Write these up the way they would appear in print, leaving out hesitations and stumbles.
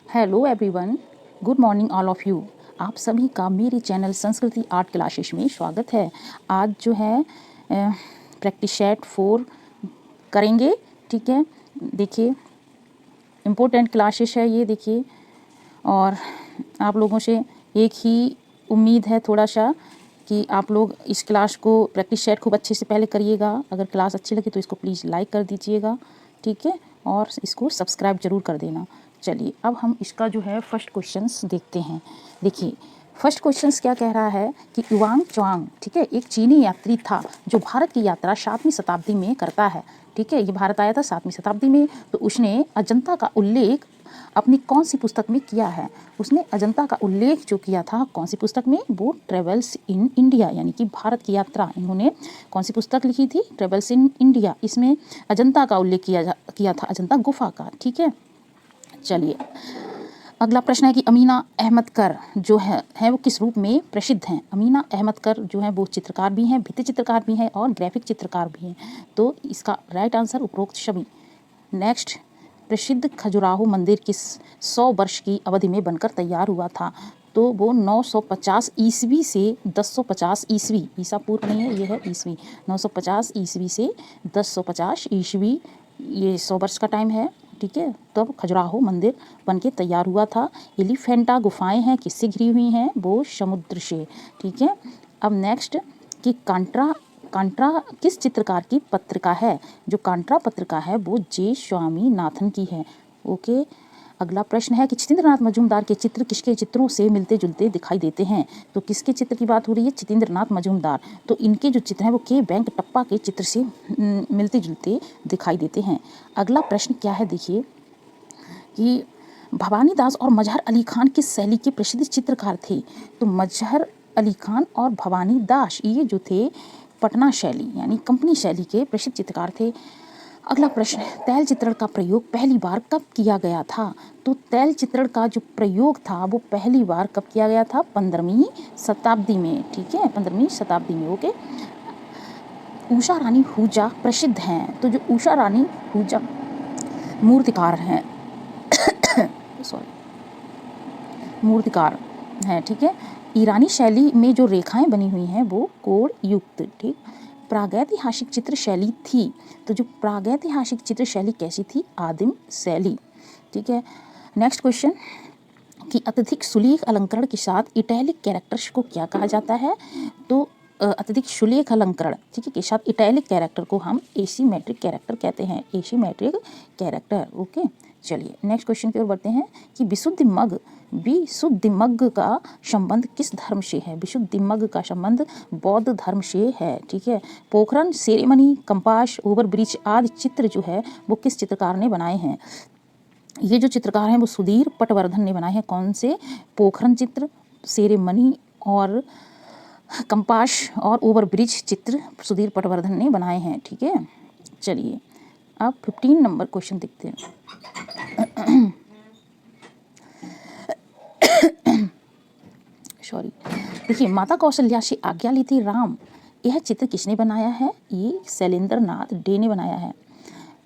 Hello everyone, good morning all of you. आप सभी का मेरे चैनल संस्कृति आर्ट क्लासेस में स्वागत है। आज जो है प्रैक्टिस सेट 4 करेंगे। ठीक है, देखिए इम्पोर्टेंट क्लासेस है ये, देखिए। और आप लोगों से एक ही उम्मीद है थोड़ा सा कि आप लोग इस क्लास को प्रैक्टिस सेट खूब अच्छे से पहले करिएगा। अगर क्लास अच्छी लगे तो इसको प्लीज़ लाइक कर दीजिएगा, ठीक है, और इसको सब्सक्राइब ज़रूर कर देना। चलिए अब हम इसका जो है फर्स्ट क्वेश्चंस देखते हैं। देखिए फर्स्ट क्वेश्चंस क्या कह रहा है कि युआंग च्वांग, ठीक है, एक चीनी यात्री था जो भारत की यात्रा 7वीं शताब्दी में करता है। ठीक है, ये भारत आया था 7वीं शताब्दी में। तो उसने अजंता का उल्लेख अपनी कौन सी पुस्तक में किया है? उसने अजंता का उल्लेख जो किया था कौन सी पुस्तक में? वो ट्रेवल्स इन इंडिया, यानी कि भारत की यात्रा। इन्होंने कौन सी पुस्तक लिखी थी? Travels in India. इसमें अजंता का उल्लेख किया था, अजंता गुफा का। ठीक है, चलिए अगला प्रश्न है कि अमीना अहमद कर जो है वो किस रूप में प्रसिद्ध हैं? अमीना अहमद कर जो है वो चित्रकार भी हैं, भित्ति चित्रकार भी हैं और ग्राफिक चित्रकार भी हैं। तो इसका राइट आंसर उपरोक्त सभी। नेक्स्ट, प्रसिद्ध खजुराहो मंदिर किस 100 वर्ष की अवधि में बनकर तैयार हुआ था? तो वो 950 ईस्वी से 1050 ईस्वी, ईसा पूर्व नहीं है, ये है ईस्वी। 950 ईस्वी से 1050 ईस्वी, ये 100 वर्ष का टाइम है। ठीक है, तब खजुराहो मंदिर बनके तैयार हुआ था। एलिफेंटा गुफाएं हैं किससे घिरी हुई हैं? वो समुद्र से। ठीक है, अब नेक्स्ट कि कांट्रा किस चित्रकार की पत्रिका है? जो कांट्रा पत्रिका है वो जे स्वामीनाथन की है। ओके, अगला प्रश्न है कि चितेंद्रनाथ मजूमदार के चित्र किसके चित्रों से मिलते जुलते दिखाई देते हैं? तो किसके चित्र की बात हो रही है? चितेंद्रनाथ मजूमदार। तो इनके जो चित्र हैं वो के वेंकटप्पा के चित्र से मिलते जुलते दिखाई देते हैं। अगला प्रश्न क्या है, देखिए कि भवानी दास और मजहर अली खान किस शैली के प्रसिद्ध चित्रकार थे? तो मजहर अली खान और भवानी दास ये जो थे पटना शैली यानी कंपनी शैली के प्रसिद्ध चित्रकार थे। अगला प्रश्न है, तैल चित्रण का प्रयोग पहली बार कब किया गया था? तो तैल चित्रण का जो प्रयोग था वो पहली बार कब किया गया था? 15वीं शताब्दी में। ठीक है, 15वीं शताब्दी में। ओके, उषा रानी हुजा प्रसिद्ध हैं। तो जो उषा रानी हुजा मूर्तिकार हैं मूर्तिकार हैं। ठीक है, ईरानी शैली में जो रेखाएं बनी हुई हैं वो कोण युक्त। ठीक, प्रागैतिहासिक चित्र शैली थी। तो जो प्रागैतिहासिक चित्र शैली कैसी थी? आदिम शैली। ठीक है, नेक्स्ट क्वेश्चन कि अत्यधिक सुलेख अलंकरण के साथ इटैलिक कैरेक्टर्स को क्या कहा जाता है? तो अत्यधिक सुलेख अलंकरण, ठीक है, के साथ इटैलिक कैरेक्टर को हम एसीमेट्रिक कैरेक्टर कहते हैं। Asymmetric character. ओके, चलिए नेक्स्ट क्वेश्चन की ओर बढ़ते हैं कि विशुद्धिमग्ग का संबंध किस धर्म से है? विशुद्धिमग्ग का संबंध बौद्ध धर्म से है। ठीक है, Pokhran, ceremony, compass, over bridge आदि चित्र जो है वो किस चित्रकार ने बनाए हैं? ये जो चित्रकार हैं वो सुधीर पटवर्धन ने बनाए हैं। कौन से? पोखरन चित्र, सेरेमनी और कंपास और ओवर ब्रिज चित्र सुधीर पटवर्धन ने बनाए हैं। ठीक है, चलिए अब 15 नंबर क्वेश्चन देखते हैं। सॉरी, देखिए माता कौशल्या से आज्ञा ली थी राम, यह चित्र किसने बनाया है? ये शैलेंद्र नाथ डे ने बनाया है।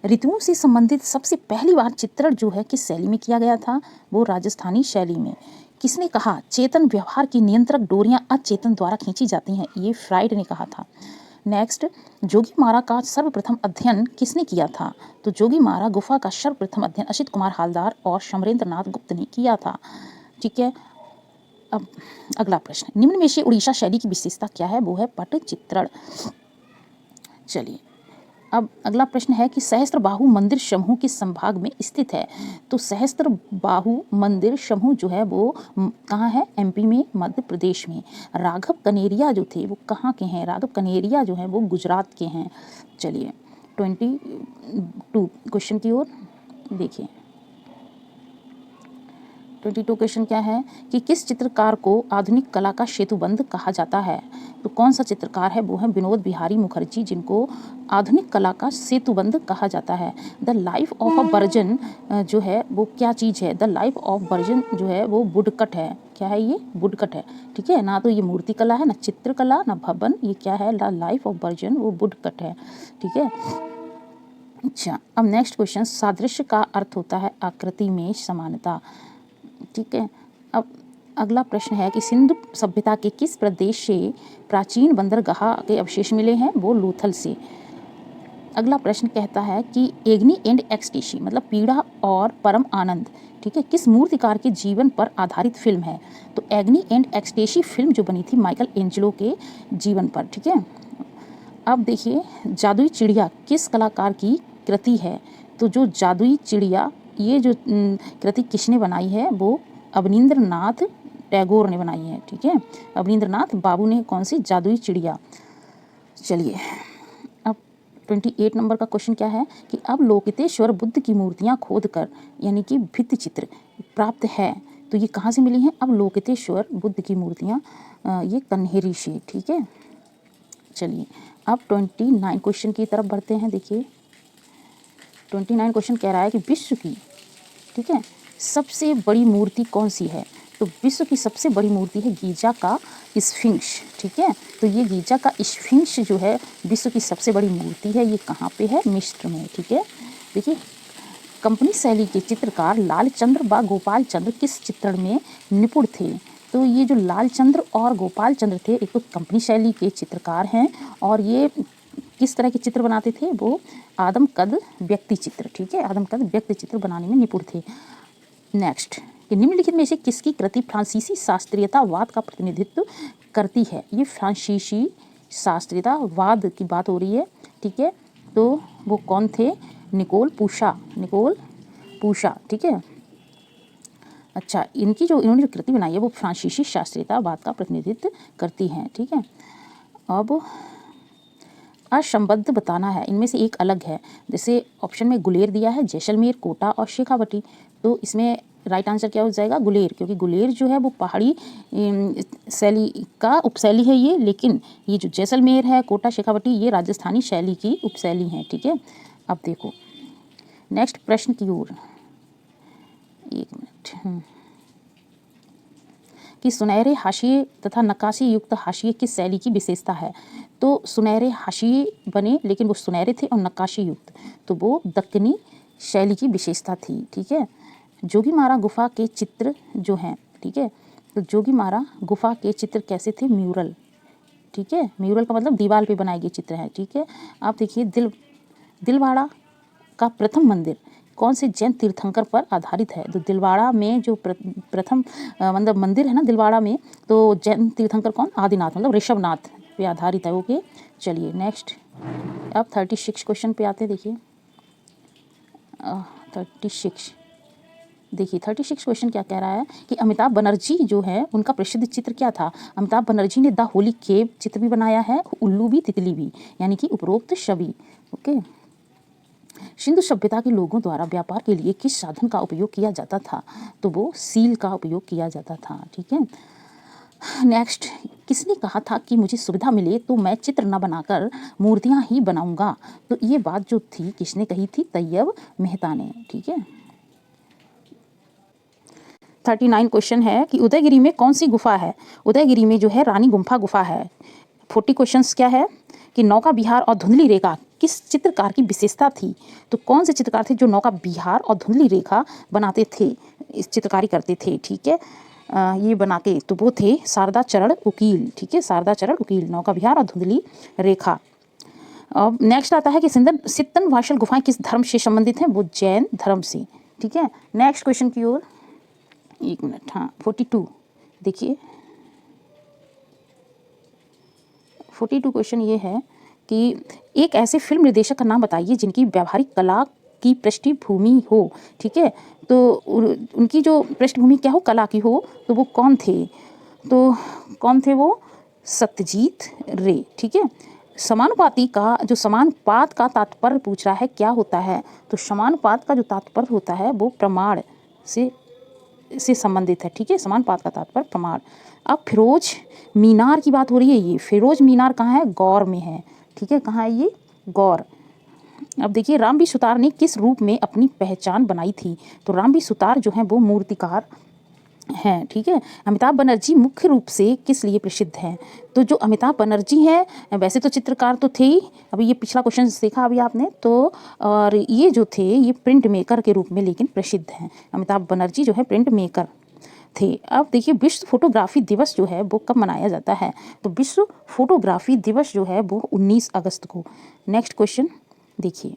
ऋतुओं से संबंधित सबसे पहली बार चित्रण जो है किस शैली में किया गया था? वो राजस्थानी शैली में। किसने कहा चेतन व्यवहार की नियंत्रक डोरियां अचेतन द्वारा खींची जाती हैं? ये फ्राइड ने कहा था। नेक्स्ट, जोगी मारा का सर्वप्रथम अध्ययन किसने किया था? तो जोगी मारा गुफा का सर्वप्रथम अध्ययन असित कुमार हालदार और समरेंद्र नाथ गुप्त ने किया था। ठीक है, अब अगला प्रश्न, निम्न में से उड़ीसा शैली की विशेषता क्या है? वो है पट चित्रण। चलिए अब अगला प्रश्न है कि सहस्त्रबाहु मंदिर समूह किस संभाग में स्थित है? तो सहस्त्रबाहु मंदिर समूह जो है वो कहाँ है? एमपी में, मध्य प्रदेश में। राघव कनेरिया जो थे वो कहाँ के हैं? राघव कनेरिया जो है वो गुजरात के हैं। चलिए 22 क्वेश्चन की ओर देखिए। 22 क्वेश्चन क्या है कि किस चित्रकार को आधुनिक कला का सेतुबंध कहा जाता है? तो कौन सा चित्रकार है? वो है विनोद बिहारी मुखर्जी, जिनको आधुनिक कला का सेतुबंध कहा जाता है। The life of a version जो है वो क्या चीज़ है? द लाइफ ऑफ वर्जन जो है वो वुडकट है। क्या है ये? वुडकट है। ठीक है, ना तो ये मूर्ति कला है, ना चित्रकला, ना भवन, ये क्या है? द लाइफ ऑफ वर्जन वो वुडकट है। ठीक है, अच्छा अब नेक्स्ट क्वेश्चन, सादृश्य का अर्थ होता है आकृति में समानता। ठीक है। अब अगला प्रश्न है कि सिंधु सभ्यता के किस प्रदेश से प्राचीन बंदरगाह के अवशेष मिले हैं? वो लोथल से। अगला प्रश्न कहता है कि एग्नी एंड एक्सटेसी मतलब पीड़ा और परम आनंद, ठीक है, किस मूर्तिकार के जीवन पर आधारित फिल्म है? तो एग्नी एंड एक्सटेसी फिल्म जो बनी थी माइकल एंजेलो के जीवन पर, ठीक है। अब देखिए जादुई चिड़िया किस कलाकार की कृति है? तो जो जादुई चिड़िया ये जो कृति किसने बनाई है? वो अवनींद्रनाथ टैगोर ने बनाई है, ठीक है। अवनींद्रनाथ बाबू ने कौन सी जादुई चिड़िया। चलिए अब 28 नंबर का क्वेश्चन क्या है कि अब लोकितेश्वर बुद्ध की मूर्तियाँ खोद कर यानी कि भित्ति चित्र प्राप्त है, तो ये कहाँ से मिली हैं? अब लोकितेश्वर बुद्ध की मूर्तियाँ ये कन्हेरी से, ठीक है। चलिए अब 29 क्वेश्चन की तरफ बढ़ते हैं। देखिए 29 क्वेश्चन कह रहा है कि विश्व की, ठीक है, सबसे बड़ी मूर्ति कौन सी है? तो विश्व की सबसे बड़ी मूर्ति है गीजा का स्फिंक्स, ठीक है। तो ये गीजा का स्फिंक्स जो है विश्व की सबसे बड़ी मूर्ति है। ये कहाँ पे है? मिस्र में, ठीक है। देखिए कंपनी शैली के चित्रकार लालचंद्र व गोपाल चंद्र किस चित्रण में निपुण थे? तो ये जो लालचंद्र और गोपाल चंद्र थे एक तो कंपनी शैली के चित्रकार हैं और ये किस तरह के चित्र बनाते थे? वो आदमकद व्यक्ति चित्र, ठीक है, आदमकद व्यक्ति चित्र बनाने में निपुण थे। नेक्स्ट कि निम्नलिखित में से किसकी कृति फ्रांसीसी शास्त्रीयतावाद का प्रतिनिधित्व करती है? ये फ्रांसीसी शास्त्रीयतावाद की बात हो रही है, ठीक है। तो वो कौन थे? निकोल पूशा, ठीक है। अच्छा इन्होंने जो कृति बनाई है वो फ्रांसीसी शास्त्रीयतावाद का प्रतिनिधित्व करती हैं, ठीक है। अब असंबद्ध बताना है, इनमें से एक अलग है। जैसे ऑप्शन में गुलेर दिया है, जैसलमेर, कोटा और शेखावटी। तो इसमें राइट आंसर क्या हो जाएगा? गुलेर, क्योंकि गुलेर जो है वो पहाड़ी शैली का उपशैली है ये, लेकिन ये जो जैसलमेर है, कोटा, शेखावटी ये राजस्थानी शैली की उपशैली हैं, ठीक है। अब देखो नेक्स्ट प्रश्न की ओर, एक मिनट, कि सुनहरे हाशिए तथा नक्काशी युक्त हाशिए किस शैली की विशेषता है? तो सुनहरे हाशिए बने लेकिन वो सुनहरे थे और नक्काशी युक्त, तो वो दक्कनी शैली की विशेषता थी, ठीक है। जोगीमारा गुफा के चित्र जो हैं, ठीक है, तो जोगीमारा गुफा के चित्र कैसे थे? म्यूरल, ठीक है। म्यूरल का मतलब दीवार पे बनाए गए चित्र हैं, ठीक है। आप देखिए दिलवाड़ा का प्रथम मंदिर कौन से जैन तीर्थंकर पर आधारित है? तो दिलवाड़ा में जो प्रथम मतलब मंदिर है ना दिलवाड़ा में, तो जैन तीर्थंकर कौन? आदिनाथ मतलब ऋषभनाथ पे आधारित है। ओके चलिए नेक्स्ट अब 36 क्वेश्चन पे आते हैं। देखिए 36 क्वेश्चन क्या कह रहा है कि अमिताभ बनर्जी जो है उनका प्रसिद्ध चित्र क्या था? अमिताभ बनर्जी ने द होली केव चित्र भी बनाया है, उल्लू भी, तितली भी, यानी कि उपरोक्त सभी। ओके सिंधु सभ्यता के लोगों द्वारा व्यापार के लिए किस साधन का उपयोग किया जाता था? तो वो सील का उपयोग किया जाता था, ठीक है। नेक्स्ट किसने कहा था कि मुझे सुविधा मिले तो मैं चित्र न बनाकर मूर्तियां ही बनाऊंगा? तो ये बात जो थी किसने कही थी? तैयब मेहता ने, ठीक है। 39 क्वेश्चन है कि उदयगिरी में कौन सी गुफा है? उदयगिरी में जो है रानी गुम्फा गुफा है। 40 क्वेश्चंस क्या है कि नौका विहार और धुंधली रेखा किस चित्रकार की विशेषता थी? तो कौन से चित्रकार थे जो नौका विहार और धुंधली रेखा बनाते थे, इस चित्रकारी करते थे, ठीक है। ये बना के तो वो थे शारदा चरण उकील, ठीक है, शारदा चरण उकील, नौका विहार और धुंधली रेखा। अब नेक्स्ट आता है कि सित्तन वाशल गुफाएं किस धर्म से संबंधित हैं? वो जैन धर्म से, ठीक है। नेक्स्ट क्वेश्चन की ओर, एक मिनट, हाँ 42 देखिए 42 क्वेश्चन ये है कि एक ऐसे फिल्म निर्देशक का नाम बताइए जिनकी व्यावहारिक कला की पृष्ठभूमि हो, ठीक है। तो उनकी जो पृष्ठभूमि क्या हो? कला की हो, तो वो कौन थे? तो कौन थे वो? सत्यजीत रे, ठीक है। समानुपाती का जो समानुपात का तात्पर्य पूछ रहा है क्या होता है? तो समानुपात का जो तात्पर्य होता है वो प्रमाण से संबंधित है, ठीक है। समानुपात का तात्पर्य प्रमाण। अब फिरोज मीनार की बात हो रही है। ये फिरोज मीनार कहाँ है? गौर में है, ठीक है। कहाँ है ये? गौर। अब देखिए रामबी सुतार ने किस रूप में अपनी पहचान बनाई थी? तो रामबी सुतार जो है वो मूर्तिकार हैं, ठीक है। अमिताभ बनर्जी मुख्य रूप से किस लिए प्रसिद्ध हैं? तो जो अमिताभ बनर्जी हैं वैसे तो चित्रकार तो थे ही, अभी ये पिछला क्वेश्चन देखा अभी आपने, तो और ये जो थे ये प्रिंट मेकर के रूप में लेकिन प्रसिद्ध हैं। अमिताभ बनर्जी जो है प्रिंट मेकर। थे। अब देखिए विश्व फोटोग्राफी दिवस जो है वो कब मनाया जाता है, तो विश्व फोटोग्राफी दिवस जो है वो 19 अगस्त को। नेक्स्ट क्वेश्चन देखिए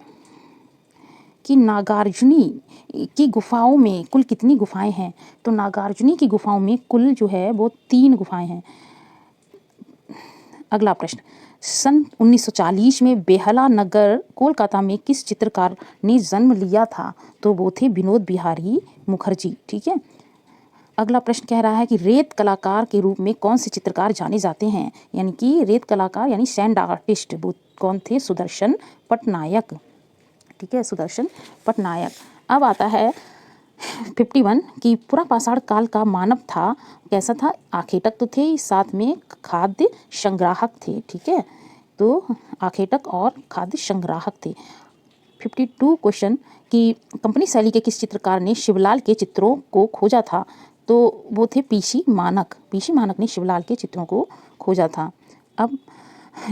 कि नागार्जुनी की गुफाओं में कुल कितनी गुफाएं हैं, तो नागार्जुनी की गुफाओं में कुल जो है वो 3 गुफाएं हैं। अगला प्रश्न, सन 1940 में बेहला नगर कोलकाता में किस चित्रकार ने जन्म लिया था, तो वो थे विनोद बिहारी मुखर्जी। ठीक है। अगला प्रश्न कह रहा है कि रेत कलाकार के रूप में कौन से चित्रकार जाने जाते हैं, यानी कि रेत कलाकार यानी सैंड आर्टिस्ट वो कौन थे, सुदर्शन पटनायक। ठीक है, सुदर्शन पटनायक। अब आता है 51 कि पुरापाषाण काल का मानव था कैसा था, आखेटक तो थे, साथ में खाद्य संग्राहक थे। ठीक है, तो आखेटक और खाद्य संग्राहक थे। 52 क्वेश्चन कि कंपनी शैली के किस चित्रकार ने शिवलाल के चित्रों को खोजा था, तो वो थे पीसी मानक। पीसी मानक ने शिवलाल के चित्रों को खोजा था। अब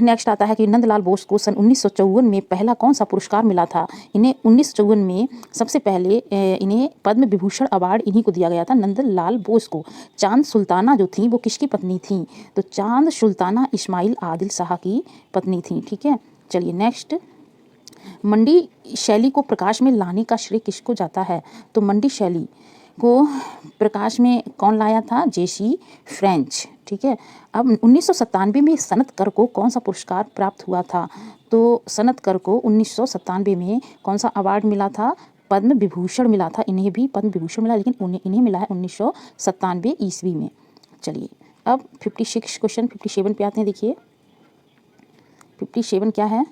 नेक्स्ट आता है कि नंदलाल बोस को सन 1954 में पहला कौन सा पुरस्कार मिला था। इन्हें 1954 में सबसे पहले इन्हें पद्म विभूषण अवार्ड इन्हीं को दिया गया था, नंदलाल बोस को। चांद सुल्ताना जो थी वो किसकी पत्नी थी, तो चांद सुल्ताना इस्माइल आदिल शाह की पत्नी थी। ठीक है, चलिए नेक्स्ट, मंडी शैली को प्रकाश में लाने का श्रेय किसको जाता है, तो मंडी शैली को प्रकाश में कौन लाया था, जेसी फ्रेंच। ठीक है। अब 1997 में सनतकर को कौन सा पुरस्कार प्राप्त हुआ था, तो सनतकर को 1997 में कौन सा अवार्ड मिला था, पद्म विभूषण मिला था। इन्हें भी पद्म विभूषण मिला, लेकिन इन्हें मिला है 1997 ईस्वी में। चलिए अब 56 क्वेश्चन 57 पे आते हैं। देखिए 57 क्या है,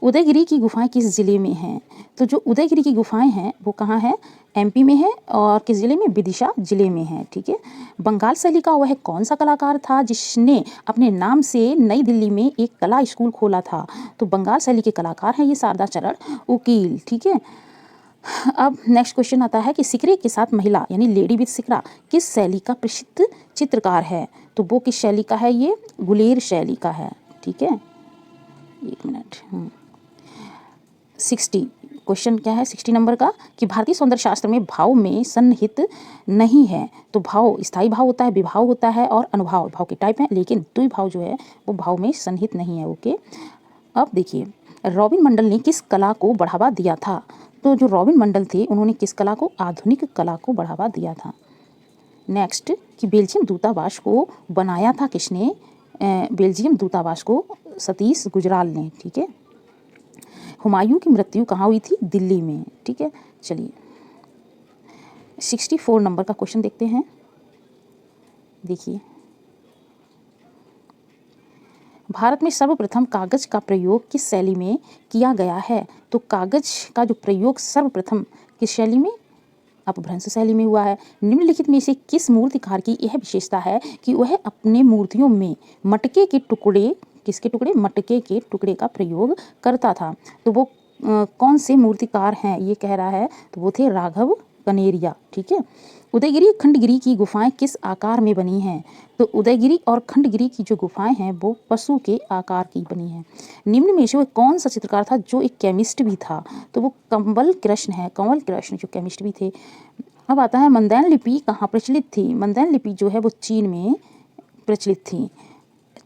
उदयगिरी की गुफाएं किस ज़िले में हैं, तो जो उदयगिरी की गुफाएं हैं वो कहाँ है, एमपी में है, और किस ज़िले में, विदिशा ज़िले में है। ठीक है। बंगाल शैली का वह कौन सा कलाकार था जिसने अपने नाम से नई दिल्ली में एक कला स्कूल खोला था, तो बंगाल शैली के कलाकार हैं ये शारदा चरण उकील। ठीक है। अब नेक्स्ट क्वेश्चन आता है कि सिकरे के साथ महिला यानी लेडी विद सिकरा किस शैली का प्रसिद्ध चित्रकार है, तो वो किस शैली का है, ये गुलेर शैली का है। ठीक है, एक मिनट। 60 क्वेश्चन क्या है 60 नंबर का, कि भारतीय सौंदर्य शास्त्र में भाव में सन्निहित नहीं है, तो भाव स्थायी भाव होता है, विभाव होता है, और अनुभाव भाव के टाइप हैं, लेकिन द्विभाव जो है वो भाव में सन्निहित नहीं है। ओके। अब देखिए रॉबिन मंडल ने किस कला को बढ़ावा दिया था, तो जो रॉबिन मंडल थे उन्होंने किस कला को, आधुनिक कला को बढ़ावा दिया था। नेक्स्ट कि बेल्जियम दूतावास को बनाया था किसने, बेल्जियम दूतावास को सतीश गुजराल ने। ठीक है। हुमायूं की मृत्यु कहाँ हुई थी, दिल्ली में। ठीक है। चलिए 64 नंबर का क्वेश्चन देखते हैं। देखिए भारत में सर्वप्रथम कागज का प्रयोग किस शैली में किया गया है, तो कागज का जो प्रयोग सर्वप्रथम किस शैली में, अपभ्रंश शैली में हुआ है। निम्नलिखित में से किस मूर्तिकार की यह विशेषता है कि वह अपने मूर्तियों में मटके के टुकड़े, किसके टुकड़े, मटके के टुकड़े का प्रयोग करता था, तो वो कौन से मूर्तिकार हैं ये कह रहा है, तो वो थे राघव कनेरिया। ठीक है। उदयगिरी खंडगिरी की गुफाएं किस आकार में बनी हैं, तो उदयगिरी और खंडगिरी की जो गुफाएं हैं वो पशु के आकार की बनी हैं। निम्न में से वह कौन सा चित्रकार था जो एक केमिस्ट भी था, तो वो कंवल कृष्ण है, कंवल कृष्ण जो केमिस्ट भी थे। अब आता है मंदैन लिपि कहाँ प्रचलित थी, मंदैन लिपि जो है वो चीन में प्रचलित थी।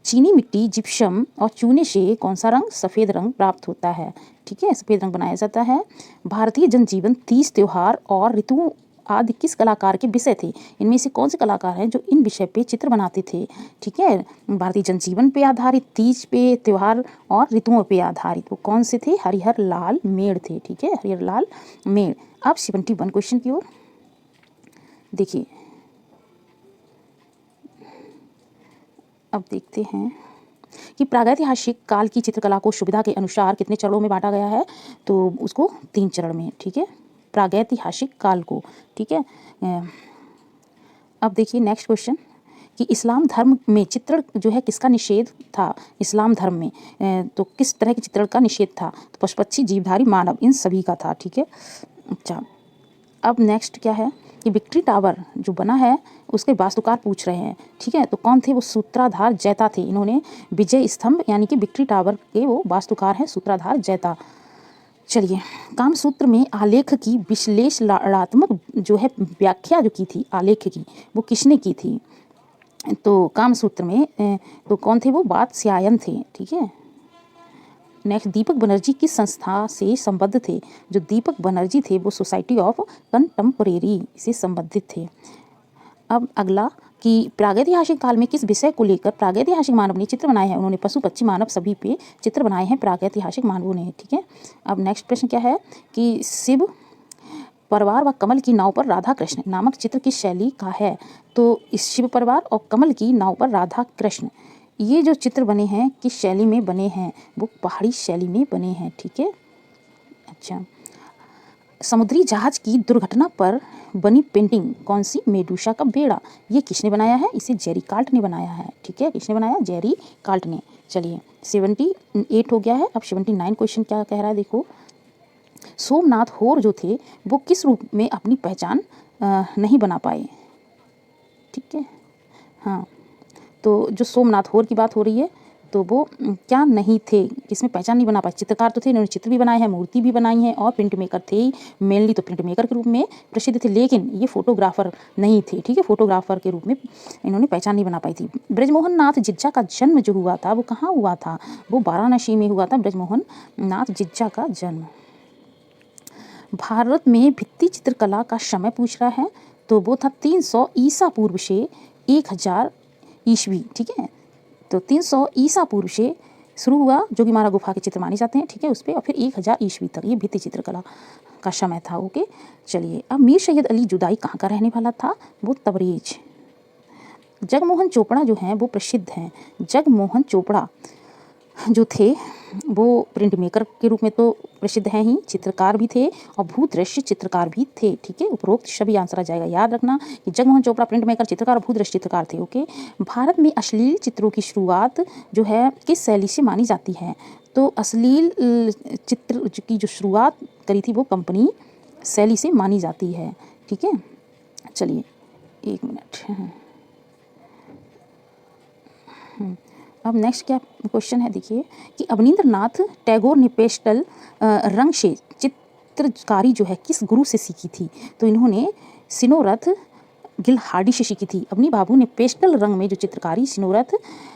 चीनी मिट्टी जिप्सम और चूने से कौन सा रंग, सफ़ेद रंग प्राप्त होता है। ठीक है, सफ़ेद रंग बनाया जाता है। भारतीय जनजीवन, तीज त्योहार और ऋतु आदि किस कलाकार के विषय थे, इनमें से कौन से कलाकार हैं जो इन विषय पे चित्र बनाते थे। ठीक है, भारतीय जनजीवन पे आधारित, तीज पे, त्योहार और ऋतुओं पे आधारित, वो कौन से थे, हरिहर लाल मेड़ थे। ठीक है, हरिहर लाल मेड़। अब 71 क्वेश्चन की ओर देखिए। अब देखते हैं कि प्रागैतिहासिक काल की चित्रकला को सुविधा के अनुसार कितने चरणों में बांटा गया है, तो उसको 3 चरण में। ठीक है, प्रागैतिहासिक काल को। ठीक है। अब देखिए नेक्स्ट क्वेश्चन कि इस्लाम धर्म में चित्रण जो है किसका निषेध था, इस्लाम धर्म में तो किस तरह के चित्रण का निषेध था, तो पशु पक्षी जीवधारी मानव इन सभी का था। ठीक है। अच्छा, अब नेक्स्ट क्या है कि विक्ट्री टावर जो बना है उसके वास्तुकार पूछ रहे हैं। ठीक है, तो कौन थे, वो सूत्राधार जैता थे। इन्होंने विजय स्तंभ यानी कि विक्ट्री टावर के वो वास्तुकार हैं सूत्राधार जैता। चलिए, कामसूत्र में आलेख की विश्लेषणात्मक जो है व्याख्या जो की थी आलेख की, वो किसने की थी? तो कामसूत्र में तो कौन थे वो? वात्स्यायन थे। ठीक है। नेक्स्ट, दीपक बनर्जी किस संस्था से संबद्ध थे? जो दीपक बनर्जी थे वो सोसाइटी ऑफ कंटेम्परेरी से संबंधित थे। अब अगला कि प्रागैतिहासिक काल में किस विषय को लेकर प्रागैतिहासिक मानव ने चित्र बनाए हैं? उन्होंने पशु पक्षी मानव सभी पे चित्र बनाए हैं प्रागैतिहासिक मानवों ने। ठीक है। अब नेक्स्ट प्रश्न क्या है कि शिव परिवार व कमल की नाव पर राधा कृष्ण नामक चित्र किस शैली का है? तो इस शिव परिवार और कमल की नाव पर राधा कृष्ण ये जो चित्र बने हैं किस शैली में बने हैं? वो पहाड़ी शैली में बने हैं। ठीक है। अच्छा, समुद्री जहाज की दुर्घटना पर बनी पेंटिंग कौन सी? मेडूसा का बेड़ा। ये किसने बनाया है? इसे जेरी काल्ट ने बनाया है। ठीक है। किसने बनाया? जेरी काल्ट ने। चलिए, 78 हो गया है। अब 79 क्वेश्चन क्या कह रहा है देखो। सोमनाथ होर जो थे वो किस रूप में अपनी पहचान नहीं बना पाए? ठीक है। हाँ, तो जो सोमनाथ होर की बात हो रही है तो वो क्या नहीं थे, किसमें पहचान नहीं बना पाए? चित्रकार तो थे, इन्होंने चित्र भी बनाए हैं, मूर्ति भी बनाई है और प्रिंट मेकर थे ही। मेनली तो प्रिंट मेकर के रूप में प्रसिद्ध थे, लेकिन ये फोटोग्राफर नहीं थे। ठीक है। फोटोग्राफर के रूप में इन्होंने पहचान नहीं बना पाई थी। ब्रजमोहन नाथ जिज्जा का जन्म जो हुआ था वो कहाँ हुआ था? वो वाराणसी में हुआ था ब्रजमोहन नाथ जिज्जा का जन्म। भारत में भित्ति चित्रकला का समय पूछ रहा है तो वो था 300 ईसा पूर्व से 1000 ईस्वी। ठीक है। तो 300 ईसा पूर्व से शुरू हुआ जो कि हमारा गुफा के चित्र माने जाते हैं। ठीक है। उस पर और फिर 1000 ईस्वी तक ये भित्ति चित्रकला का समय था। ओके। चलिए, अब मीर सैयद अली जुदाई कहाँ का रहने वाला था? वो तबरेज। जगमोहन चोपड़ा जो हैं वो प्रसिद्ध हैं। जगमोहन चोपड़ा जो थे वो प्रिंट मेकर के रूप में तो प्रसिद्ध हैं ही, चित्रकार भी थे और भूदृश्य चित्रकार भी थे। ठीक है। उपरोक्त सभी आंसर आ जाएगा। याद रखना कि जगमोहन चोपड़ा प्रिंट मेकर, चित्रकार और भूदृश्य चित्रकार थे। ओके। भारत में अश्लील चित्रों की शुरुआत जो है किस शैली से मानी जाती है? तो अश्लील चित्र की जो शुरुआत करी थी वो कंपनी शैली से मानी जाती है। ठीक है। चलिए, एक मिनट। अब नेक्स्ट क्या क्वेश्चन है देखिए कि अवनींद्रनाथ टैगोर ने पेस्टल रंग से चित्रकारी जो है किस गुरु से सीखी थी? तो इन्होंने सिनोरथ गिलहार्डी से सीखी थी। अवनी बाबू ने पेस्टल रंग में जो चित्रकारी सिनोरथ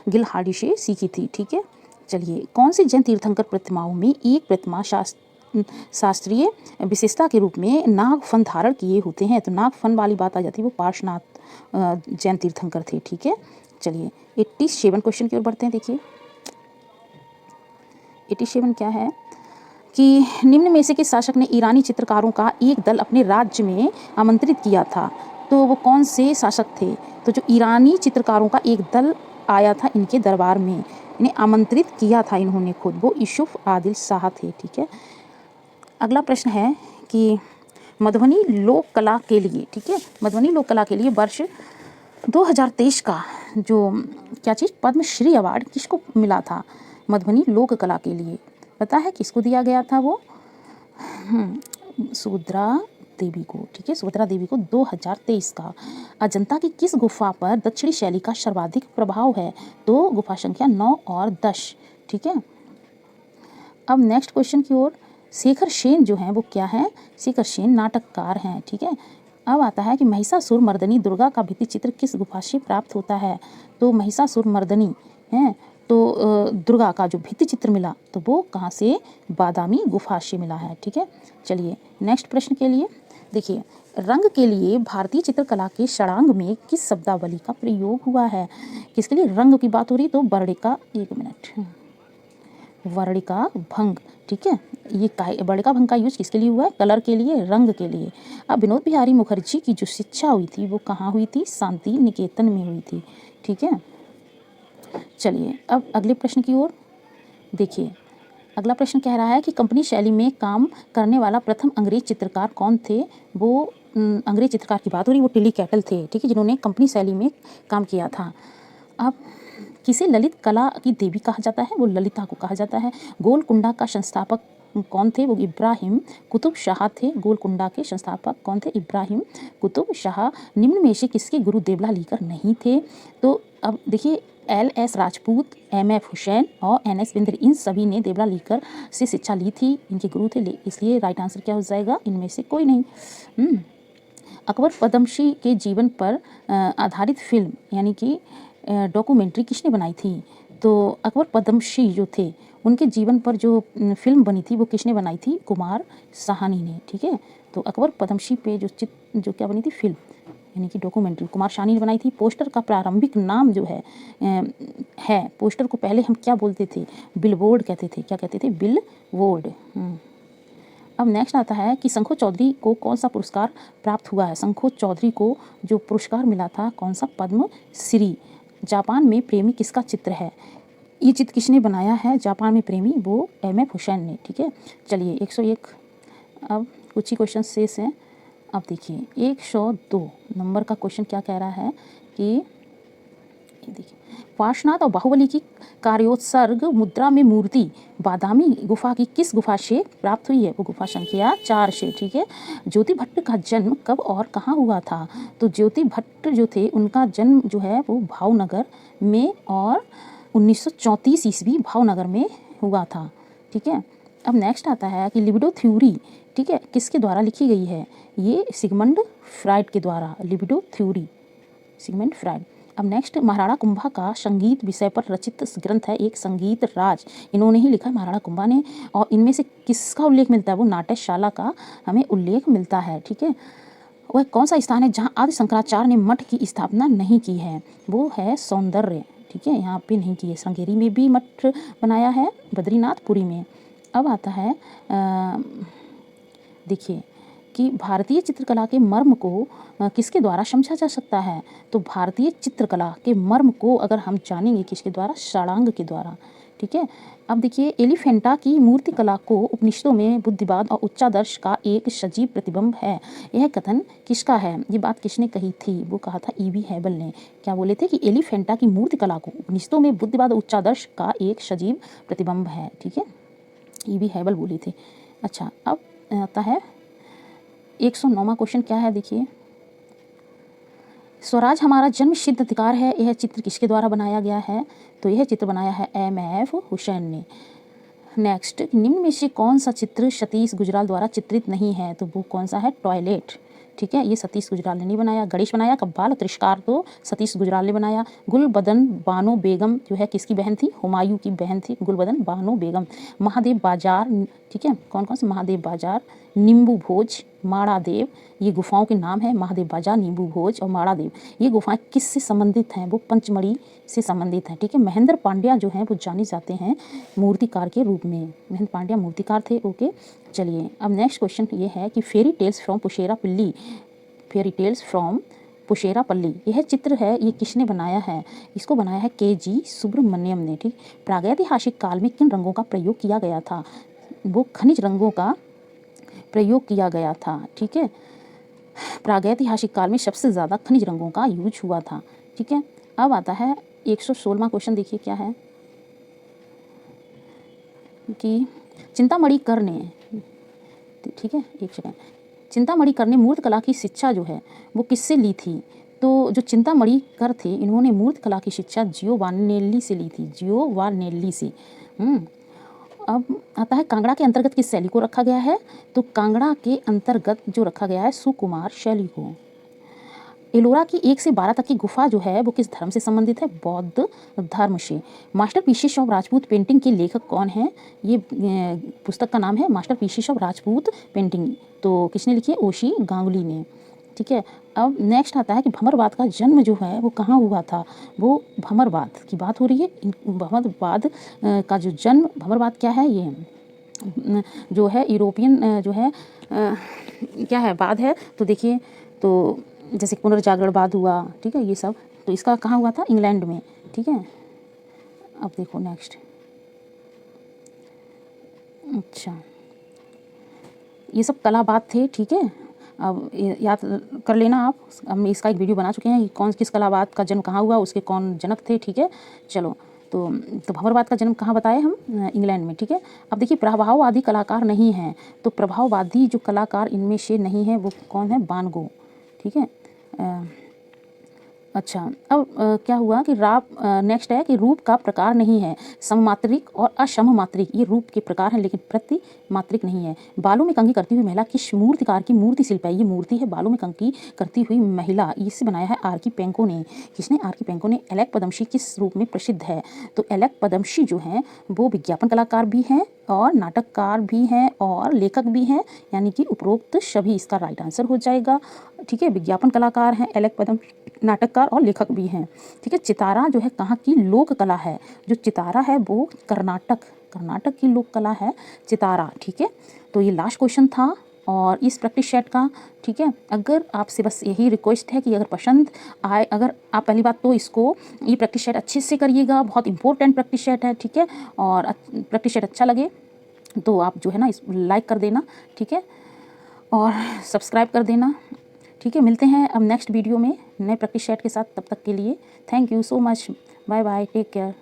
गिलहार्डी से सीखी थी। ठीक है। चलिए, कौन से जैन तीर्थंकर प्रतिमाओं में एक प्रतिमा शास्त्रीय विशेषता के रूप में नाग फन धारण किए होते हैं? तो नाग फन वाली बात आ जाती है, वो पार्श्वनाथ जैन तीर्थंकर थे। ठीक है। चलिए, 87 क्वेश्चन की ओर बढ़ते हैं। देखिए 87 क्या है कि निम्न में से किस शासक ने ईरानी चित्रकारों का एक दल अपने राज्य में आमंत्रित किया था? तो वो कौन से शासक थे? तो जो ईरानी चित्रकारों का एक दल आया था इनके दरबार में, इन्हें आमंत्रित किया था इन्होंने खुद, वो यूसुफ आदिल शाह थे। ठीक है। अगला प्रश्न है कि मधुबनी लोक कला के लिए, ठीक है, मधुबनी लोक कला के लिए वर्ष 2023 का जो क्या चीज़ पद्मश्री अवार्ड किसको मिला था? मधुबनी लोक कला के लिए पता है किसको दिया गया था? वो सुभद्रा देवी को। ठीक है। सुभद्रा देवी को 2023 का। अजंता की किस गुफा पर दक्षिणी शैली का सर्वाधिक प्रभाव है? तो गुफा संख्या 9 और 10। ठीक है। अब नेक्स्ट क्वेश्चन की ओर। शेखर सेन जो हैं वो क्या है? शेखर सेन नाटककार हैं। ठीक है। अब आता है कि महिषासुर मर्दनी दुर्गा का भित्ति चित्र किस गुफा से प्राप्त होता है? तो महिषासुर मर्दनी है तो दुर्गा का जो भित्ति चित्र मिला तो वो कहाँ से? बादामी गुफा से मिला है। ठीक है। चलिए, नेक्स्ट प्रश्न के लिए देखिए, रंग के लिए भारतीय चित्रकला के षडांग में किस शब्दावली का प्रयोग हुआ है? किसके लिए रंग की बात हो रही? तो वर्णिका, एक मिनट, वर्णिका भंग। ठीक है। ये वर्णिका भंग का यूज किसके लिए हुआ है? कलर के लिए, रंग के लिए। अब विनोद बिहारी मुखर्जी की जो शिक्षा हुई थी वो कहाँ हुई थी? शांति निकेतन में हुई थी। ठीक है। चलिए, अब अगले प्रश्न की ओर देखिए। अगला प्रश्न कह रहा है कि कंपनी शैली में काम करने वाला प्रथम अंग्रेज चित्रकार कौन थे? वो अंग्रेज चित्रकार की बात हो रही, वो टिली कैटल थे। ठीक है। जिन्होंने कंपनी शैली में काम किया था। अब किसे ललित कला की देवी कहा जाता है? वो ललिता को कहा जाता है। गोलकुंडा का संस्थापक कौन थे? वो इब्राहिम कुतुब शाह थे। गोलकुंडा के संस्थापक कौन थे? इब्राहिम कुतुब शाह। निम्न में से किसके गुरु देवला लीकर नहीं थे? तो अब देखिए, LS राजपूत, MF हुसैन और NS बिंद्र, इन सभी ने देवरा लीकर से शिक्षा ली थी, इनके गुरु थे। इसलिए राइट आंसर क्या हो जाएगा, इनमें से कोई नहीं। अकबर पद्मश्री के जीवन पर आधारित फिल्म यानी कि डॉक्यूमेंट्री किसने बनाई थी? तो अकबर पद्मश्री जो थे उनके जीवन पर जो फिल्म बनी थी वो किसने बनाई थी? कुमार साहनी ने। ठीक है, तो अकबर पद्मश्री पे जो क्या बनी थी फिल्म यानी कि डॉक्यूमेंट्री कुमार साहनी ने बनाई थी। पोस्टर का प्रारंभिक नाम जो है पोस्टर को पहले हम क्या बोलते थे? बिलबोर्ड कहते थे। क्या कहते थे? बिलबोर्ड। अब नेक्स्ट आता है कि शंखो चौधरी को कौन सा पुरस्कार प्राप्त हुआ है? शंखो चौधरी को जो पुरस्कार मिला था कौन सा? पद्म श्री। जापान में प्रेमी किसका चित्र है? ये चित्र किसने बनाया है जापान में प्रेमी? वो MF हुसैन ने। ठीक है, चलिए 101। अब कुछ ही क्वेश्चन शेष हैं। अब देखिए 102 नंबर का क्वेश्चन क्या कह रहा है कि देखिए पार्श्वनाथ और बाहुबली की कार्योत्सर्ग मुद्रा में मूर्ति बादामी गुफा की किस गुफा से प्राप्त हुई है? वो गुफा संख्या 4 से। ठीक है, ज्योति भट्ट का जन्म कब और कहाँ हुआ था? तो ज्योति भट्ट जो थे उनका जन्म जो है वो भावनगर में और 1934 ईस्वी भावनगर में हुआ था। ठीक है, अब नेक्स्ट आता है कि लिबिडो थ्योरी, ठीक है, किसके द्वारा लिखी गई है? ये सिगमंड फ्राइड के द्वारा। Libido theory Sigmund Freud. अब नेक्स्ट महाराणा कुंभा का संगीत विषय पर रचित ग्रंथ है एक संगीत राज, इन्होंने ही लिखा है महाराणा कुंभा ने। और इनमें से किसका उल्लेख मिलता है? वो नाट्यशाला का हमें उल्लेख मिलता है। ठीक है, वह कौन सा स्थान है जहाँ आदि शंकराचार्य ने मठ की स्थापना नहीं की है? वो है सौंदर्य। ठीक है, यहाँ पे नहीं की है। श्रृंगेरी में भी मठ बनाया है, बद्रीनाथ पुरी में। अब आता है देखिए कि भारतीय चित्रकला के मर्म को किसके द्वारा समझा जा सकता है? तो भारतीय चित्रकला के मर्म को अगर हम जानेंगे किसके द्वारा? षडांग के द्वारा। ठीक है, अब देखिए एलिफेंटा की मूर्ति कला को उपनिषदों में बुद्धिवाद और उच्चादर्श का एक सजीव प्रतिबिंब है, यह कथन किसका है? ये बात किसने कही थी? वो कहा था E.V. हैबल ने। क्या बोले थे? कि एलिफेंटा की मूर्ति कला को उपनिषदों में बुद्धिवाद और उच्चादर्श का एक सजीव प्रतिबिंब है। ठीक है, E.V. हैबल बोले थे। अच्छा, अब आता है 109वां क्वेश्चन क्या है? देखिए स्वराज हमारा जन्म सिद्ध अधिकार है, यह चित्र किसके द्वारा बनाया गया है? तो यह चित्र बनाया है MF हुसैन ने। नेक्स्ट, निम्न में से कौन सा चित्र सतीश गुजराल द्वारा चित्रित नहीं है? तो वो कौन सा है? टॉयलेट। ठीक है, ये सतीश गुजराल ने नहीं बनाया। गणेश बनाया। कव्वाल तिरस्कार तो सतीश गुजराल ने बनाया। गुलबदन बानो बेगम जो है किसकी बहन थी? हुमायूं की बहन थी गुलबदन बानो बेगम। महादेव बाजार, ठीक है, कौन कौन से? महादेव बाजार, नींबू भोज, माड़ादेव, ये गुफाओं के नाम है। महादेव बाजार, नींबू भोज और माड़ादेव, ये गुफाएं किससे संबंधित हैं? वो पंचमढ़ी से संबंधित हैं। ठीक है, महेंद्र पांड्या जो हैं वो जाने जाते हैं मूर्तिकार के रूप में। महेंद्र पांड्या मूर्तिकार थे। ओके, चलिए अब नेक्स्ट क्वेश्चन ये है कि फेरी टेल्स फ्रॉम पुशेरापल्ली, फेरी टेल्स फ्रॉम पुशेरापल्ली, यह चित्र है ये किसने बनाया है? इसको बनाया है KG सुब्रमण्यम ने। ठीक, प्रागैतिहासिक काल में किन रंगों का प्रयोग किया गया था? वो खनिज रंगों का प्रयोग किया गया था। ठीक है, प्रागैतिहासिक काल में सबसे ज़्यादा खनिज रंगों का यूज हुआ था। ठीक है, अब आता है 116वां क्वेश्चन। देखिए क्या है कि चिंतामणि कर ने, ठीक है एक सेकंड, चिंतामणि कर ने मूर्त कला की शिक्षा जो है वो किससे ली थी? तो जो चिंतामणि कर थे इन्होंने मूर्त कला की शिक्षा जियोवानेल्ली से ली थी, जियोवानेल्ली से। अब आता है कांगड़ा के अंतर्गत किस शैली को रखा गया है? तो कांगड़ा के अंतर्गत जो रखा गया है सुकुमार शैली को। एलोरा की 1 से 12 तक की गुफा जो है वो किस धर्म से संबंधित है? बौद्ध धर्म से। मास्टरपीसेस ऑफ राजपूत पेंटिंग के लेखक कौन है? ये पुस्तक का नाम है मास्टरपीसेस ऑफ राजपूत पेंटिंग। तो किसने लिखी है? ओशी गांगुली ने। ठीक है, अब नेक्स्ट आता है कि भंवरवाद का जन्म जो है वो कहाँ हुआ था? वो भंवरवाद की बात हो रही है। भंवरवाद का जो जन्म, भंवरवाद क्या है? ये जो है यूरोपियन जो है क्या है बाद है। तो देखिए, तो जैसे पुनर्जागरणवाद हुआ, ठीक है, ये सब, तो इसका कहाँ हुआ था? इंग्लैंड में। ठीक है, अब देखो नेक्स्ट। अच्छा, ये सब कलाबाद थे। ठीक है, अब याद कर लेना आप, हम इसका एक वीडियो बना चुके हैं कौन किस कलाबाद का जन्म कहाँ हुआ, उसके कौन जनक थे। ठीक है, चलो तो भंवरवाद का जन्म कहाँ बताए हम? इंग्लैंड में। ठीक है, अब देखिए प्रभाववादी कलाकार नहीं हैं, तो प्रभाववादी जो कलाकार इनमें से नहीं है वो कौन है? वान गो। ठीक है, अच्छा, अब क्या हुआ कि नेक्स्ट है कि रूप का प्रकार नहीं है। सममात्रिक और असममात्रिक ये रूप के प्रकार हैं, लेकिन प्रतिमात्रिक नहीं है। बालों में कंघी करती हुई महिला किस मूर्तिकार की मूर्ति शिल्प है? ये मूर्ति है बालों में कंघी करती हुई महिला, इसे बनाया है आर की पेंको ने। किसने? आर की पेंको ने। एलेक पदमसी किस रूप में प्रसिद्ध है? तो एलेक पदमसी जो हैं वो विज्ञापन कलाकार भी हैं और नाटककार भी हैं और लेखक भी हैं, यानी कि उपरोक्त सभी इसका राइट आंसर हो जाएगा। ठीक है, विज्ञापन कलाकार हैं एलेक पदमसी, नाटककार और लेखक भी हैं। ठीक है, चितारा जो है कहाँ की लोक कला है? जो चितारा है वो कर्नाटक की लोक कला है चितारा। ठीक है, तो ये लास्ट क्वेश्चन था और इस प्रैक्टिस सेट का। ठीक है, अगर आपसे बस यही रिक्वेस्ट है कि अगर पसंद आए, अगर आप पहली बात तो इसको ये प्रैक्टिस सेट अच्छे से करिएगा, बहुत इंपॉर्टेंट प्रैक्टिस सेट है। ठीक है, और प्रैक्टिस सेट अच्छा लगे तो आप जो है ना इस लाइक कर देना। ठीक है, और सब्सक्राइब कर देना। ठीक है, मिलते हैं अब नेक्स्ट वीडियो में नए प्रैक्टिस सेट के साथ। तब तक के लिए thank you so much, bye bye, take care.